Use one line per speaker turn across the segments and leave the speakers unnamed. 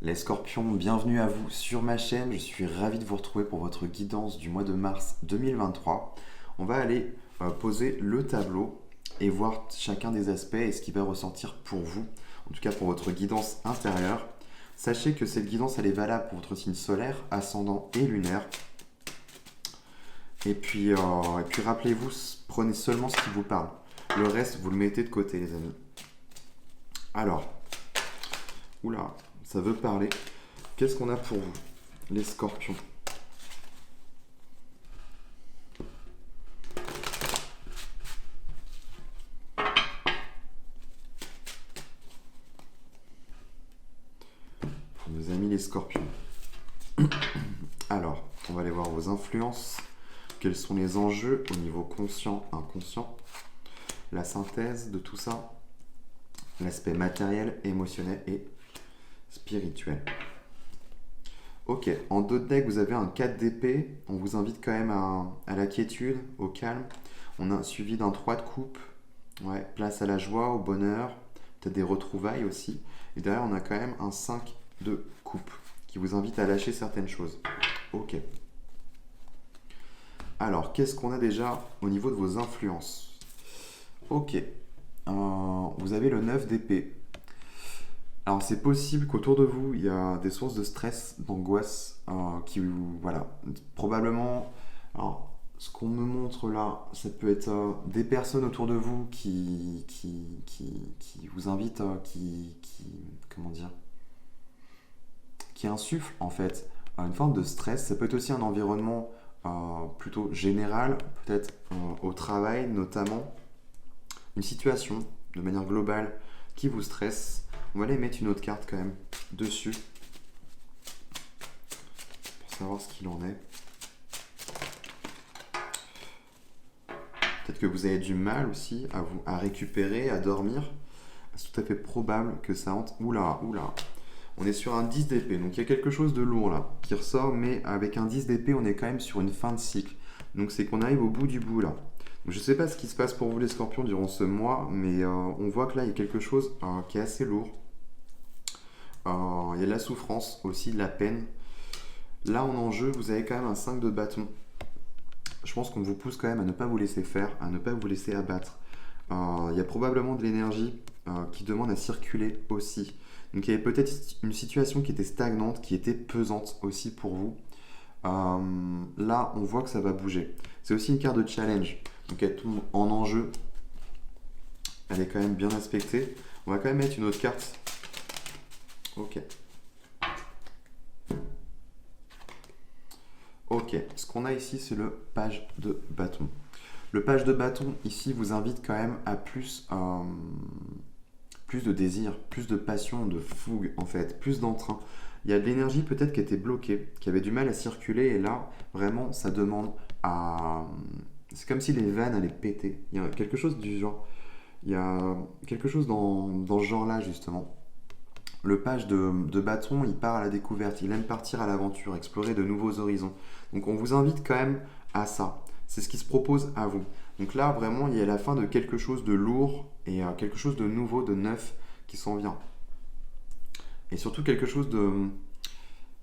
Les scorpions, bienvenue à vous sur ma chaîne. Je suis ravi de vous retrouver pour votre guidance du mois de mars 2023. On va aller poser le tableau et voir chacun des aspects et ce qui va ressortir pour vous, en tout cas pour votre guidance intérieure. Sachez que cette guidance elle est valable pour votre signe solaire, ascendant et lunaire. Et puis rappelez-vous, prenez seulement ce qui vous parle. Le reste, vous le mettez de côté, les amis. Alors, oula, ça veut parler. Qu'est-ce qu'on a pour vous, les scorpions? Pour nos amis les scorpions. Alors, on va aller voir vos influences. Quels sont les enjeux au niveau conscient, inconscient? La synthèse de tout ça. L'aspect matériel, émotionnel et spirituel. Ok, en dos de deck, vous avez un 4 d'épée. On vous invite quand même à la quiétude, au calme. On a suivi d'un 3 de coupe. Ouais, place à la joie, au bonheur. Peut-être des retrouvailles aussi. Et derrière, on a quand même un 5 de coupe qui vous invite à lâcher certaines choses. Ok. Alors, qu'est-ce qu'on a déjà au niveau de vos influences? Ok. Vous avez le 9 d'épée. Alors c'est possible qu'autour de vous, il y a des sources de stress, d'angoisse, voilà, probablement, alors ce qu'on me montre là, ça peut être des personnes autour de vous qui vous invitent, comment dire, qui insufflent en fait une forme de stress. Ça peut être aussi un environnement plutôt général, peut-être au travail notamment, une situation de manière globale qui vous stresse. On va aller mettre une autre carte quand même dessus pour savoir ce qu'il en est. Peut-être que vous avez du mal aussi à récupérer, à dormir. C'est tout à fait probable que ça hante. Oula. On est sur un 10 d'épée, donc il y a quelque chose de lourd là qui ressort, mais avec un 10 d'épée, on est quand même sur une fin de cycle. Donc c'est qu'on arrive au bout du bout là. Donc, je ne sais pas ce qui se passe pour vous les scorpions durant ce mois, mais on voit que là, il y a quelque chose qui est assez lourd. Il y a de la souffrance, aussi de la peine. Là, en enjeu, vous avez quand même un 5 de bâton. Je pense qu'on vous pousse quand même à ne pas vous laisser faire, à ne pas vous laisser abattre. Il y a probablement de l'énergie qui demande à circuler aussi. Donc, il y avait peut-être une situation qui était stagnante, qui était pesante aussi pour vous. Là, on voit que ça va bouger. C'est aussi une carte de challenge. Donc, elle tombe en enjeu. Elle est quand même bien aspectée. On va quand même mettre une autre carte. Ok. Ok, ce qu'on a ici, c'est le page de bâton. Le page de bâton, ici, vous invite quand même à plus de désir, plus de passion, de fougue, en fait, plus d'entrain. Il y a de l'énergie peut-être qui était bloquée, qui avait du mal à circuler, et là, vraiment, ça demande à... C'est comme si les veines allaient péter. Il y a quelque chose du genre. Il y a quelque chose dans ce genre-là, justement. Le page de bâton, il part à la découverte, il aime partir à l'aventure, explorer de nouveaux horizons. Donc on vous invite quand même à ça. C'est ce qui se propose à vous. Donc là, vraiment, il y a la fin de quelque chose de lourd et quelque chose de nouveau, de neuf qui s'en vient. Et surtout quelque chose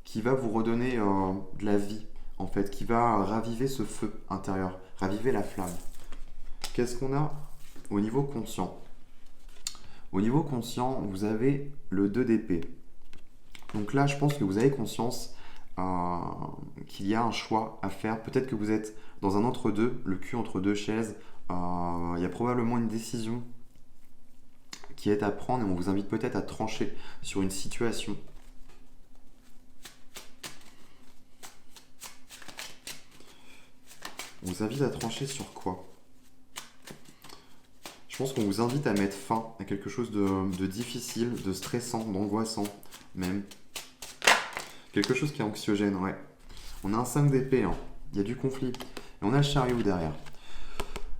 qui va vous redonner de la vie, en fait, qui va raviver ce feu intérieur, raviver la flamme. Qu'est-ce qu'on a au niveau conscient? Au niveau conscient, vous avez le 2 d'épée. Donc là, je pense que vous avez conscience qu'il y a un choix à faire. Peut-être que vous êtes dans un entre-deux, le cul entre deux chaises. Il y a probablement une décision qui est à prendre et on vous invite peut-être à trancher sur une situation. On vous invite à trancher sur quoi? Je pense qu'on vous invite à mettre fin à quelque chose de difficile, de stressant, d'angoissant même. Quelque chose qui est anxiogène, ouais. On a un 5 d'épée, hein. Il y a du conflit. Et on a le chariot derrière.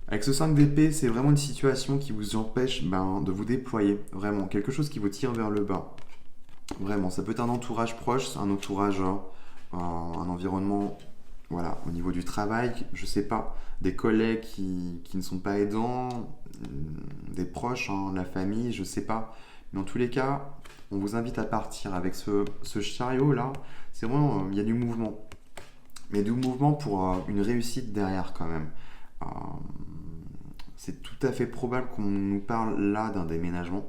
Avec ce 5 d'épée, c'est vraiment une situation qui vous empêche de vous déployer. Vraiment, quelque chose qui vous tire vers le bas. Vraiment, ça peut être un entourage proche, un entourage, un environnement, voilà, au niveau du travail, je sais pas, des collègues qui ne sont pas aidants, des proches, hein, la famille, je sais pas. Mais en tous les cas, on vous invite à partir avec ce chariot là. C'est vraiment, il y a du mouvement. Mais du mouvement pour une réussite derrière quand même. Euh, c'est tout à fait probable qu'on nous parle là d'un déménagement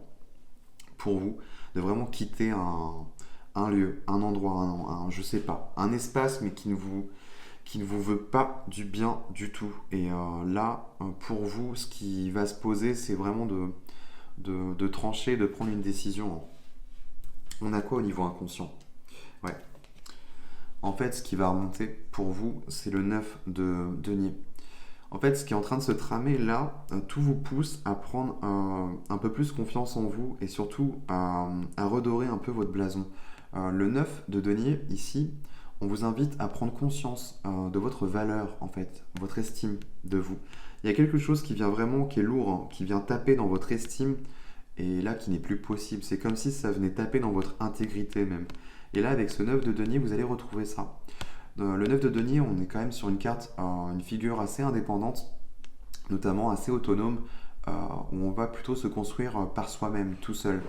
pour vous, de vraiment quitter un lieu, un endroit, je sais pas, un espace, mais qui ne vous veut pas du bien du tout. Et là, pour vous, ce qui va se poser, c'est vraiment de trancher, de prendre une décision. On a quoi au niveau inconscient? Ouais. En fait, ce qui va remonter pour vous, c'est le 9 de denier. En fait, ce qui est en train de se tramer là, tout vous pousse à prendre un peu plus confiance en vous et surtout à redorer un peu votre blason. Le 9 de denier, ici, on vous invite à prendre conscience de votre valeur, en fait, votre estime de vous. Il y a quelque chose qui vient vraiment, qui est lourd, hein, qui vient taper dans votre estime et là, qui n'est plus possible. C'est comme si ça venait taper dans votre intégrité même. Et là, avec ce 9 de denier, vous allez retrouver ça. Le 9 de denier, on est quand même sur une carte, une figure assez indépendante, notamment assez autonome, où on va plutôt se construire par soi-même, tout seul.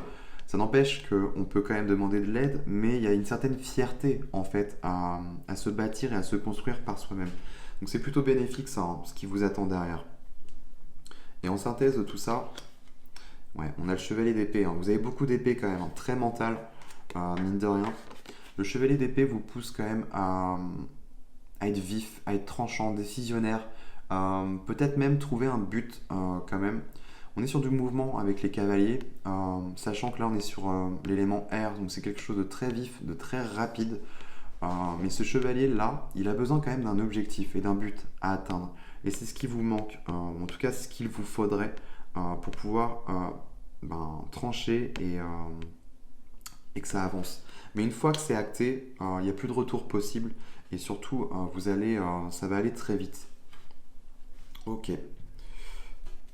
Ça n'empêche qu'on peut quand même demander de l'aide, mais il y a une certaine fierté en fait à se bâtir et à se construire par soi-même. Donc c'est plutôt bénéfique ça, hein, ce qui vous attend derrière. Et en synthèse de tout ça, ouais, on a le chevalier d'épée. Hein. Vous avez beaucoup d'épée quand même, hein, très mental, mine de rien. Le chevalier d'épée vous pousse quand même à être vif, à être tranchant, décisionnaire, peut-être même trouver un but quand même. On est sur du mouvement avec les cavaliers, sachant que là on est sur l'élément air, donc c'est quelque chose de très vif, de très rapide. Mais ce chevalier là, il a besoin quand même d'un objectif et d'un but à atteindre. Et c'est ce qui vous manque, en tout cas ce qu'il vous faudrait pour pouvoir trancher et que ça avance. Mais une fois que c'est acté, il n'y a plus de retour possible et surtout ça va aller très vite. Ok,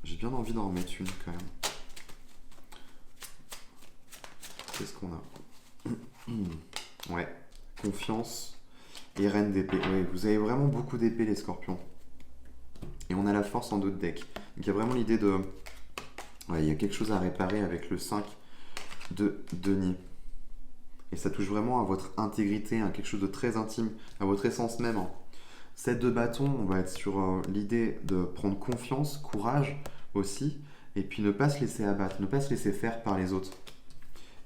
j'ai bien envie d'en remettre une quand même. Qu'est-ce qu'on a? Ouais, confiance et reine d'épée. Ouais, vous avez vraiment beaucoup d'épées les scorpions. Et on a la force en d'autres decks. Donc il y a vraiment l'idée de... Ouais, il y a quelque chose à réparer avec le 5 de denier. Et ça touche vraiment à votre intégrité, à quelque chose de très intime, à votre essence même. 7 de bâton, on va être sur l'idée de prendre confiance, courage aussi, et puis ne pas se laisser abattre, ne pas se laisser faire par les autres.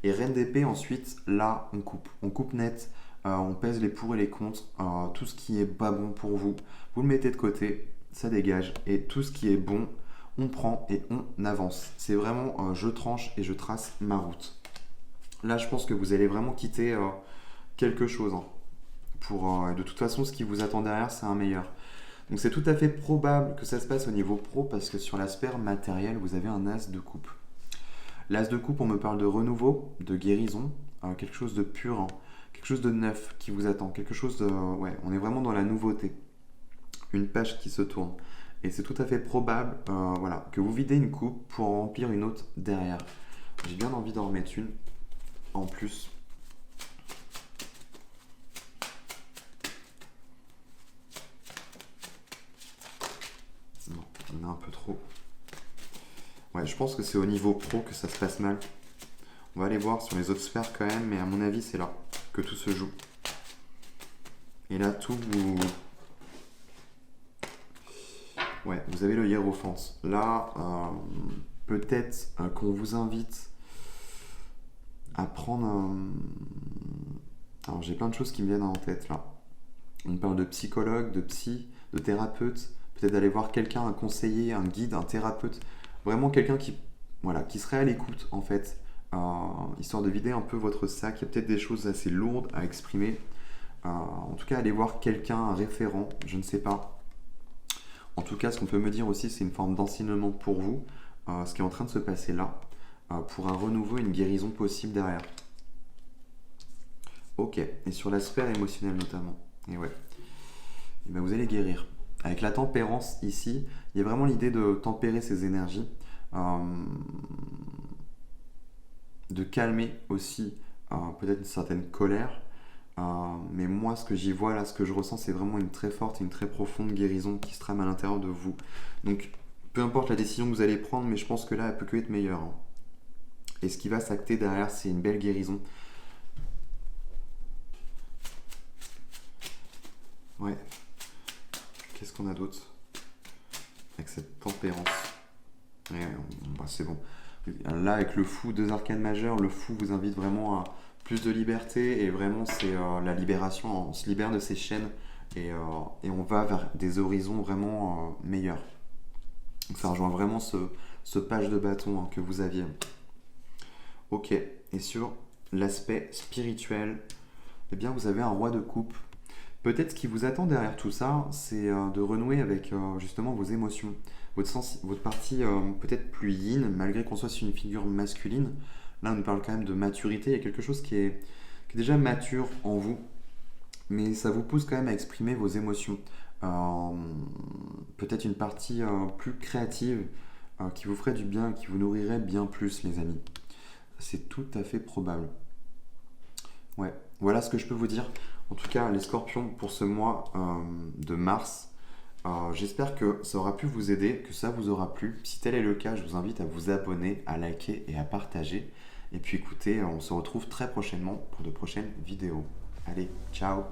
Et reine d'épée, ensuite, là, on coupe net, on pèse les pour et les contre, tout ce qui est pas bon pour vous, vous le mettez de côté, ça dégage, et tout ce qui est bon, on prend et on avance. C'est vraiment je tranche et je trace ma route. Là, je pense que vous allez vraiment quitter quelque chose. Hein, de toute façon, ce qui vous attend derrière, c'est un meilleur. Donc c'est tout à fait probable que ça se passe au niveau pro parce que sur l'aspect matériel, vous avez un as de coupe. L'as de coupe, on me parle de renouveau, de guérison, quelque chose de pur, hein, quelque chose de neuf qui vous attend, quelque chose de... Ouais, on est vraiment dans la nouveauté. Une page qui se tourne. Et c'est tout à fait probable que vous videz une coupe pour en remplir une autre derrière. J'ai bien envie d'en remettre une en plus. Non, on a un peu trop. Ouais, je pense que c'est au niveau pro que ça se passe mal. On va aller voir sur les autres sphères quand même, mais à mon avis, c'est là que tout se joue. Et là, tout vous... Ouais, vous avez le hiérophant. Là, peut-être qu'on vous invite à prendre un... Alors, j'ai plein de choses qui me viennent en tête, là. On parle de psychologue, de psy, de thérapeute. Peut-être d'aller voir quelqu'un, un conseiller, un guide, un thérapeute. Vraiment quelqu'un qui serait à l'écoute, en fait. Histoire de vider un peu votre sac. Il y a peut-être des choses assez lourdes à exprimer. En tout cas, aller voir quelqu'un, un référent, je ne sais pas. En tout cas, ce qu'on peut me dire aussi, c'est une forme d'enseignement pour vous, ce qui est en train de se passer là, pour un renouveau, une guérison possible derrière. Ok, et sur la sphère émotionnelle notamment. Et ouais, et ben vous allez guérir. Avec la tempérance ici, il y a vraiment l'idée de tempérer ces énergies, de calmer aussi peut-être une certaine colère. Mais moi, ce que j'y vois là, ce que je ressens, c'est vraiment une très forte et une très profonde guérison qui se trame à l'intérieur de vous. Donc, peu importe la décision que vous allez prendre, mais je pense que là, elle peut que être meilleure. Hein. Et ce qui va s'acter derrière, c'est une belle guérison. Ouais. Qu'est-ce qu'on a d'autre avec cette tempérance? Ouais, bah, c'est bon. Là, avec le fou, deux arcanes majeures, le fou vous invite vraiment à plus de liberté et vraiment c'est la libération. On se libère de ces chaînes et on va vers des horizons vraiment meilleurs. Donc ça rejoint vraiment ce page de bâton que vous aviez. Ok, et sur l'aspect spirituel, eh bien vous avez un roi de coupe. Peut-être ce qui vous attend derrière tout ça, c'est de renouer avec justement vos émotions, votre partie peut-être plus yin, malgré qu'on soit sur une figure masculine. Là, on nous parle quand même de maturité. Il y a quelque chose qui est déjà mature en vous, mais ça vous pousse quand même à exprimer vos émotions. Euh, Peut-être une partie plus créative qui vous ferait du bien, qui vous nourrirait bien plus, les amis. C'est tout à fait probable. Ouais, voilà ce que je peux vous dire. En tout cas, les scorpions, pour ce mois de mars, j'espère que ça aura pu vous aider, que ça vous aura plu. Si tel est le cas, je vous invite à vous abonner, à liker et à partager. Et puis écoutez, on se retrouve très prochainement pour de prochaines vidéos. Allez, ciao!